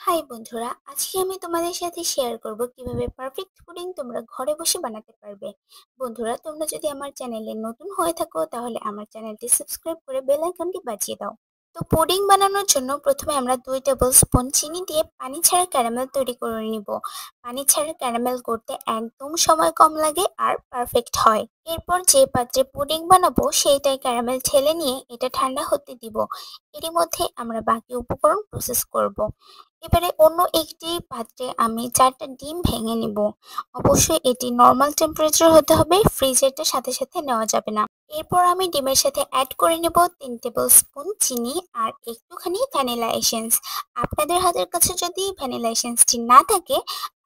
High বন্ধুরা, আজকে আমি তোমাদের সাথে শেয়ার করব কিভাবে পারফেক্ট পুডিং তোমরা ঘরে বসে বানাতে পারবে। বন্ধুরা, তোমরা যদি আমার চ্যানেলে নতুন হয়ে থাকো তাহলে আমার চ্যানেলটি সাবস্ক্রাইব করে বেল আইকনটি বাজিয়ে দাও। তো পুডিং বানানোর জন্য প্রথমে আমরা 2 টেবিল স্পুন চিনি দিয়ে পানি ছাড়া ক্যারামেল তৈরি করে নিব। পানি ছাড়া ক্যারামেল করতে একদম সময় কম লাগে আর পারফেক্ট হয়। এরপর যে পাত্রে পুডিং বানাবো সেইটাই ক্যারামেল ঢেলে নিয়ে এটা ঠান্ডা হতে দিব। এরই মধ্যে আমরা বাকি উপকরণ প্রসেস করব। এবারে অন্য একটি পাত্রে আমি 4টা ডিম ভেঙে নিব। অবশ্যই এটি নর্মাল টেম্পারেচার হতে হবে, ফ্রিজেরটা সাথে সাথে নেওয়া যাবে না। এরপর আমি ডিমের সাথে অ্যাড করে নেব 3 টেবিল স্পুন চিনি আর একটুখানি ভ্যানিলা এসেন্স। আপনাদের হাতের কাছে যদি ভ্যানিলা এসেন্সটি না থাকে,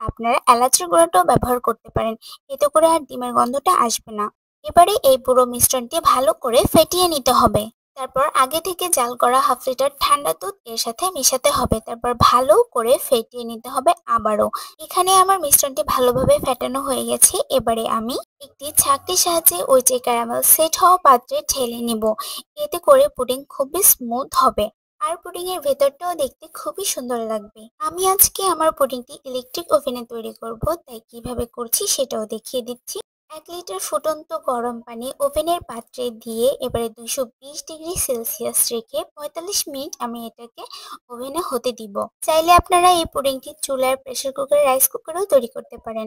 আপনারা এলাচের গুঁড়োটাও ব্যবহার করতে পারেন। এতে করে আর ডিমের গন্ধটা আসবে না। এবারে এই পুরো মিশ্রণটি ভালো করে ফেটিয়ে নিতে হবে। তারপর আগে থেকে জাল করা হাফ লিটার ঠান্ডা দুধ এর সাথে মেশাতে হবে। তারপর ভালো করে ফেটিয়ে নিতে হবে আবারও। এখানে আমার মিশ্রণটি ভালোভাবে ফেটানো হয়ে গেছে। এবারে আমি একটি ছাঁকনির সাহায্যে ওই যে ক্যারামেল সেট হওয়া পাত্রে ঢেলে নিব। এতে করে পুডিং খুবই স্মুথ হবে। আর পুডিং এর ভেতরটাও দেখতে খুবই সুন্দর লাগবে। আমি আজকে আমার পুডিংটি ইলেকট্রিক ওভেনে তৈরি করব, তাই কিভাবে করছি সেটাও দেখিয়ে দিচ্ছি। 1 লিটার ফুটন্ত গরম পানি ওভেনের পাত্রে দিয়ে এবারে 220 ডিগ্রি সেলসিয়াস রেখে 45 মিনিট আমি এটাকে ওভেনে হতে দিব। চাইলে আপনারা এই পুডিংটি চুলার প্রেসার কুকার রাইস কুকারেও তৈরি করতে পারেন।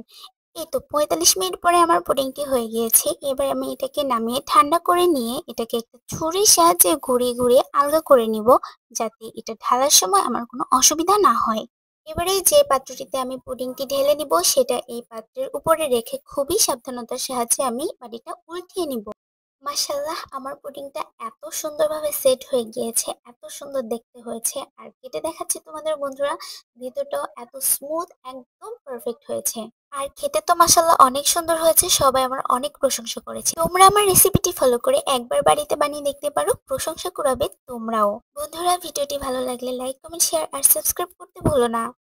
এই তো 45 মিনিট পরে আমার পুডিংটি হয়ে গিয়েছে। এবার আমি এটাকে নামিয়ে ঠান্ডা করে নিয়ে এটাকে একটা ছুরির সাহায্যে ঘুরিয়ে ঘুরিয়ে আলগা করে নিব, যাতে এটা ঢালার সময় আমার কোনো অসুবিধা না হয়। এবারে যে পাত্রটিতে আমি পুডিংটি ঢেলে নিব সেটা এই পাত্রের উপরে রেখে খুবই সাবধানতার সাহায্যে আমি বাটিটা উল্টিয়ে নিব। মাশাআল্লাহ, আমার পুডিংটা এত সুন্দরভাবে সেট হয়ে গিয়েছে, এত সুন্দর দেখতে হয়েছে। আর কেটে দেখাচ্ছি তোমাদের বন্ধুরা, ভেতরটাও এত স্মুথ, একদম পারফেক্ট হয়েছে। আর খেতে তো মাশাআল্লাহ অনেক সুন্দর হয়েছে, সবাই আমার অনেক প্রশংসা করেছে। তোমরা আমার রেসিপিটি ফলো করে একবার বাড়িতে বানিয়ে দেখতে পারো, প্রশংসা কুড়াবে তোমরাও। বন্ধুরা, ভিডিওটি ভালো লাগলে লাইক, কমেন্ট, শেয়ার আর সাবস্ক্রাইব করতে ভুলো না।